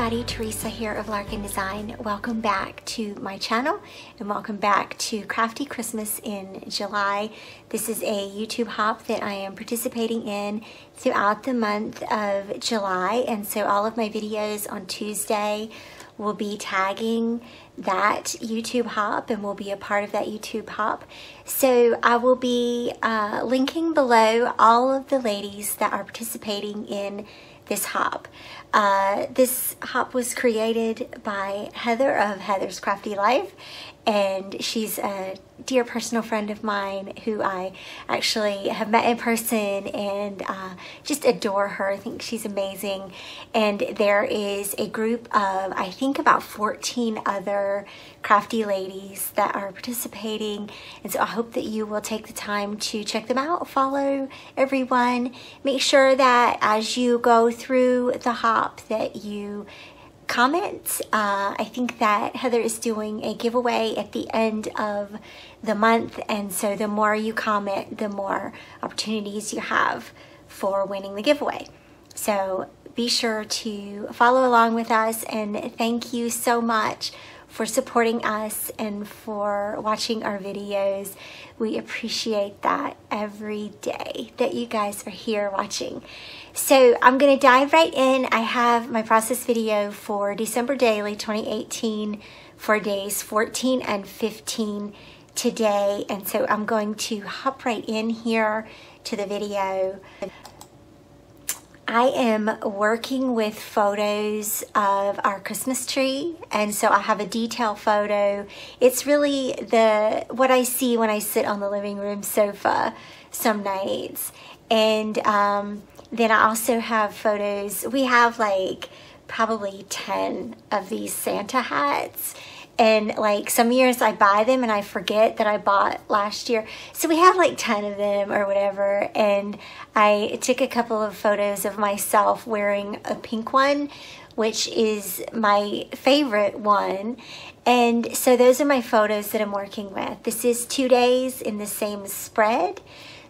everybody, Theresa here of Larkin Design. Welcome back to my channel and welcome back to Crafty Christmas in July. This is a YouTube hop that I am participating in throughout the month of July, and so all of my videos on Tuesday will be tagging that YouTube hop and will be a part of that YouTube hop. So I will be linking below all of the ladies that are participating in this hop. This hop was created by Heather of Heather's Crafty Life, and she's a dear personal friend of mine who I actually have met in person and just adore her. I think she's amazing. And there is a group of, I think, about 14 other crafty ladies that are participating, and so I hope that you will take the time to check them out, follow everyone. Make sure that as you go through the hop that you comment. I think that Heather is doing a giveaway at the end of the month, and so the more you comment, the more opportunities you have for winning the giveaway. So be sure to follow along with us, and thank you so much for supporting us and for watching our videos. We appreciate that every day that you guys are here watching. So I'm gonna dive right in. I have my process video for December Daily 2018 for days 14 and 15 today. And so I'm going to hop right in here to the video. I am working with photos of our Christmas tree, and so I have a detail photo. It's really what I see when I sit on the living room sofa some nights. And then I also have photos. We have like probably 10 of these Santa hats, and like some years I buy them and I forget that I bought last year. So we have like 10 of them or whatever, and I took a couple of photos of myself wearing a pink one, which is my favorite one. And so those are my photos that I'm working with. This is 2 days in the same spread.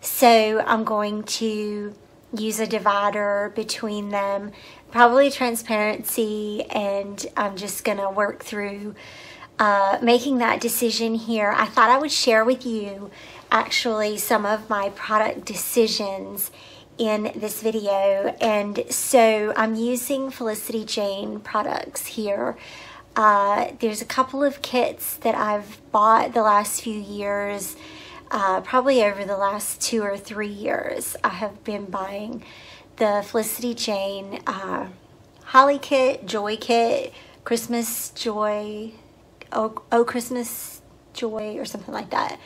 So I'm going to use a divider between them, probably transparency, and I'm just gonna work through making that decision here. I thought I would share with you actually some of my product decisions in this video. And so I'm using Felicity Jane products here. There's a couple of kits that I've bought the last few years. Probably over the last 2 or 3 years, I have been buying the Felicity Jane Holly Kit, Joy Kit, Christmas Joy, oh Christmas Joy, or something like that,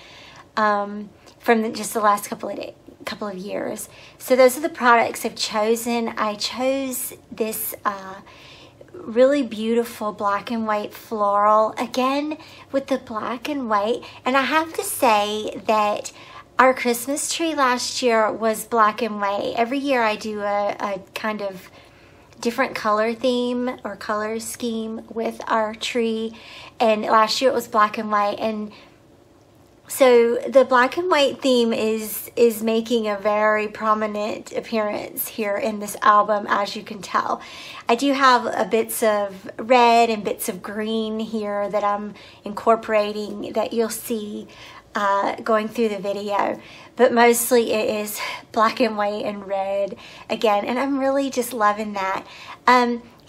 from just the last couple of years. So those are the products I've chosen. I chose this really beautiful black and white floral, again with the black and white. And I have to say that our Christmas tree last year was black and white. Every year I do a kind of different color theme or color scheme with our tree, and last year it was black and white. And so the black and white theme is making a very prominent appearance here in this album, as you can tell. I do have bits of red and bits of green here that I'm incorporating that you'll see going through the video, but mostly it is black and white and red again, and I'm really just loving that.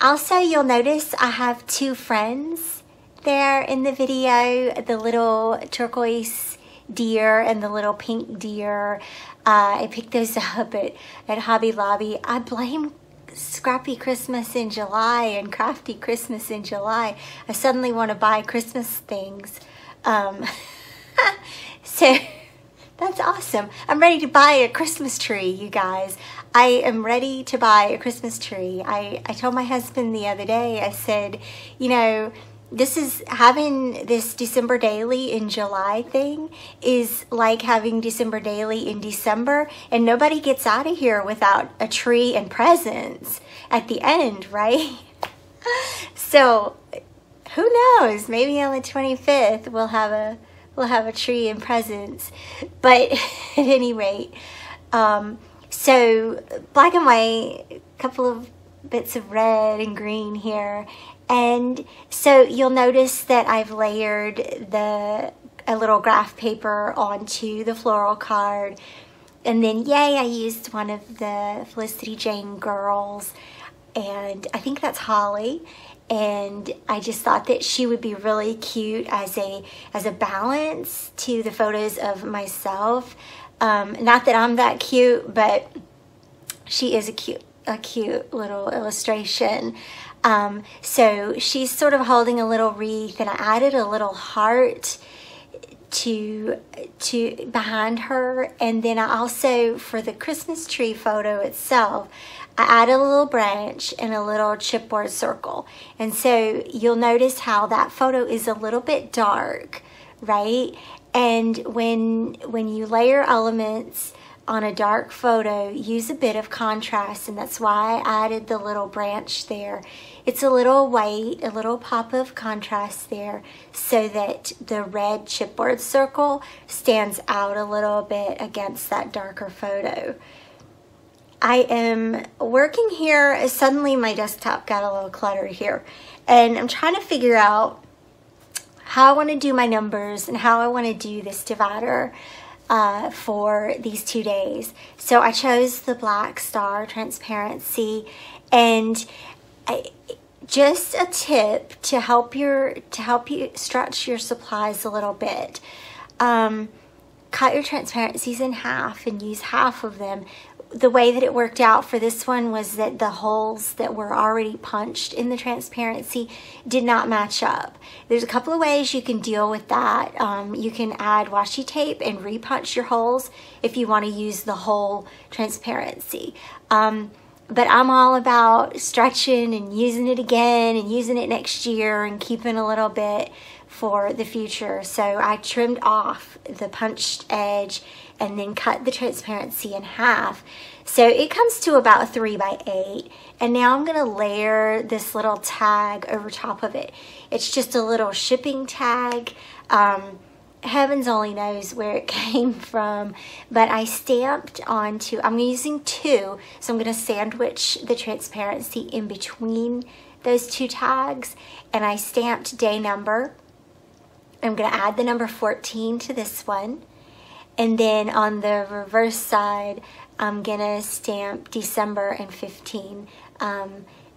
Also, you'll notice I have 2 friends there in the video, the little turquoise deer and the little pink deer. I picked those up at Hobby Lobby. I blame Scrappy Christmas in July and Crafty Christmas in July. I suddenly want to buy Christmas things. So that's awesome. I'm ready to buy a Christmas tree, you guys. I am ready to buy a Christmas tree. I told my husband the other day, I said, you know, this is having this December Daily in July thing is like having December Daily in December, and nobody gets out of here without a tree and presents at the end, right? So who knows, maybe on the 25th we'll have a tree and presents. But at any rate, so black and white, a couple of bits of red and green here. And so you'll notice that I've layered a little graph paper onto the floral card. And then, yay, I used one of the Felicity Jane girls, and I think that's Holly. And I just thought that she would be really cute as a balance to the photos of myself. Not that I'm that cute, but she is a cute little illustration. So she's sort of holding a little wreath, and I added a little heart to behind her. And then I also, for the Christmas tree photo itself, I added a little branch and a little chipboard circle. And so you'll notice how that photo is a little bit dark, right? And when you layer elements on a dark photo, use a bit of contrast, and that's why I added the little branch there. It's a little white, a little pop of contrast there, so that the red chipboard circle stands out a little bit against that darker photo. I am working here. Suddenly my desktop got a little cluttered here, and I'm trying to figure out how I want to do my numbers and how I want to do this divider for these 2 days. So I chose the Black Star Transparency, and just a tip to help you stretch your supplies a little bit. Cut your transparencies in half and use half of them. The way that it worked out for this one was that the holes that were already punched in the transparency did not match up. There's a couple of ways you can deal with that. You can add washi tape and repunch your holes if you want to use the whole transparency. But I'm all about stretching and using it again and using it next year and keeping a little bit for the future. So I trimmed off the punched edge and then cut the transparency in half. So it comes to about 3 by 8. And now I'm gonna layer this little tag over top of it. It's just a little shipping tag. Heavens only knows where it came from, but I stamped onto, I'm using 2, so I'm gonna sandwich the transparency in between those 2 tags, and I stamped day number. I'm gonna add the number 14 to this one. And then on the reverse side, I'm gonna stamp December and 15.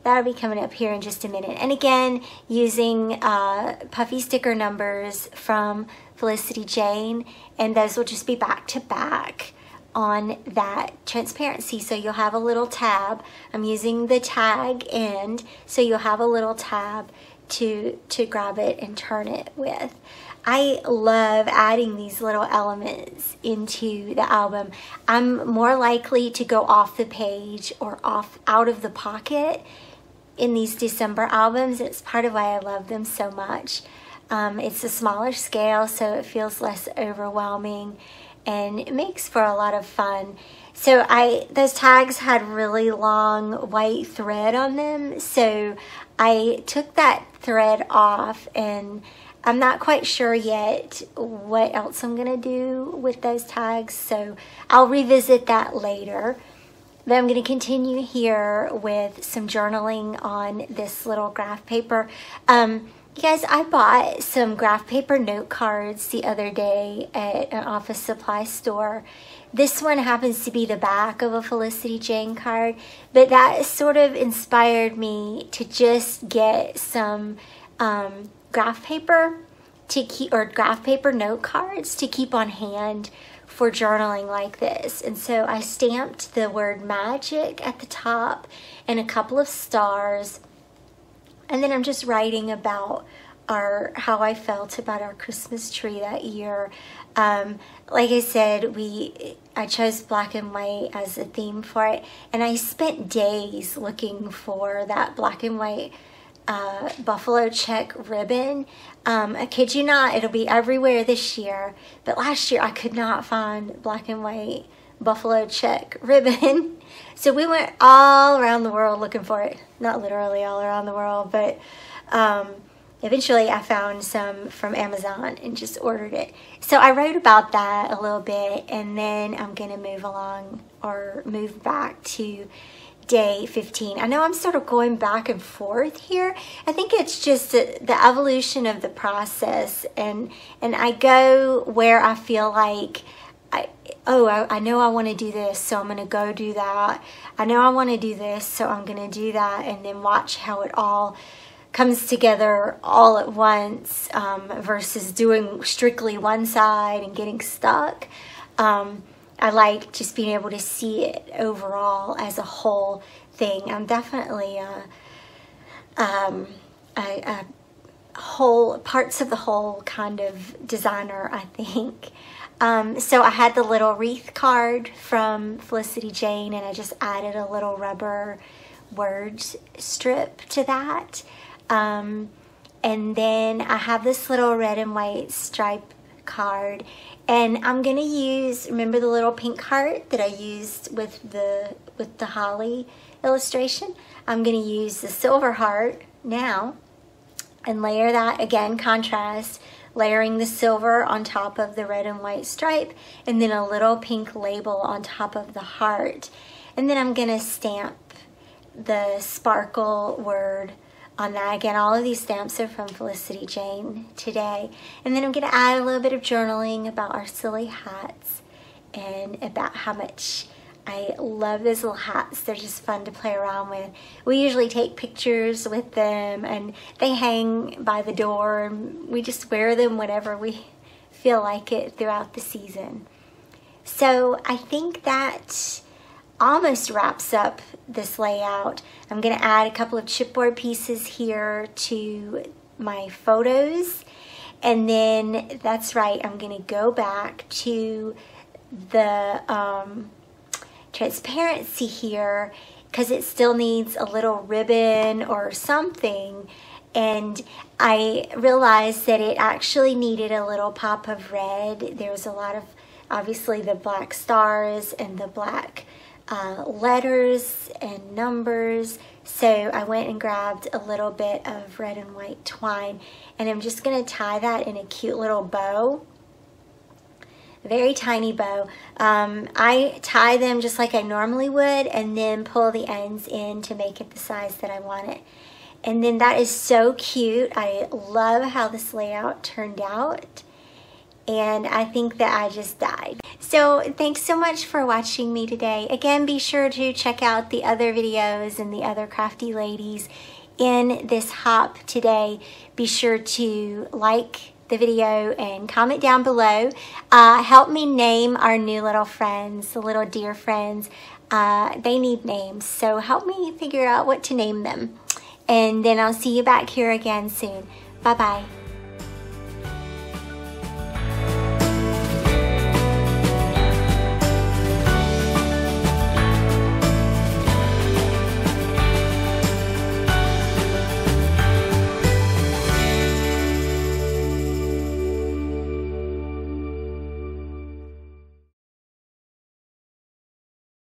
That'll be coming up here in just a minute. And again, using puffy sticker numbers from Felicity Jane, and those will just be back to back on that transparency. So you'll have a little tab. I'm using the tag end, so you'll have a little tab to grab it and turn it with. I love adding these little elements into the album. I'm more likely to go off the page or out of the pocket in these December albums. It's part of why I love them so much. It's a smaller scale, so it feels less overwhelming, and it makes for a lot of fun. So those tags had really long white thread on them, so I took that thread off, and I'm not quite sure yet what else I'm gonna do with those tags, so I'll revisit that later. But I'm gonna continue here with some journaling on this little graph paper. You guys, I bought some graph paper note cards the other day at an office supply store. This one happens to be the back of a Felicity Jane card, but that sort of inspired me to just get some graph paper to keep, or graph paper note cards to keep on hand for journaling like this. And so I stamped the word magic at the top and a couple of stars. And then I'm just writing about how I felt about our Christmas tree that year. Like I said, I chose black and white as a theme for it, and I spent days looking for that black and white buffalo check ribbon. I kid you not, it'll be everywhere this year, but last year I could not find black and white buffalo check ribbon. So we went all around the world looking for it. Not literally all around the world, but eventually I found some from Amazon and just ordered it. So I wrote about that a little bit, and then I'm gonna move along or move back to day 15. I know I'm sort of going back and forth here. I think it's just the evolution of the process, and I go where I feel like I know I want to do this, so I'm going to go do that. I know I want to do this, so I'm going to do that, and then watch how it all comes together all at once, versus doing strictly one side and getting stuck. I like just being able to see it overall as a whole thing. I'm definitely a whole, parts of the whole kind of designer, I think. So I had the little wreath card from Felicity Jane, and I just added a little rubber word strip to that. And then I have this little red and white stripe card, and I'm gonna use, remember the little pink heart that I used with the holly illustration? I'm gonna use the silver heart now and layer that, again, contrast, layering the silver on top of the red and white stripe, and then a little pink label on top of the heart. And then I'm gonna stamp the sparkle word on that. Again, all of these stamps are from Felicity Jane today. And then I'm gonna add a little bit of journaling about our silly hats and about how much I love those little hats. They're just fun to play around with. We usually take pictures with them, and they hang by the door, and we just wear them whenever we feel like it throughout the season. So I think that almost wraps up this layout. I'm going to add a couple of chipboard pieces here to my photos, and then that's right, I'm going to go back to the transparency here because it still needs a little ribbon or something, and I realized that it actually needed a little pop of red. There was a lot of, obviously, the black stars and the black letters and numbers, so I went and grabbed a little bit of red and white twine, and I'm just going to tie that in a cute little bow. Very tiny bow. I tie them just like I normally would, and then pull the ends in to make it the size that I want it. And then that is so cute. I love how this layout turned out, and I think that I just died. So thanks so much for watching me today. Again, be sure to check out the other videos and the other crafty ladies in this hop today. Be sure to like the video and comment down below. Help me name our new little friends, the little dear friends. They need names, so help me figure out what to name them. And then I'll see you back here again soon. Bye-bye.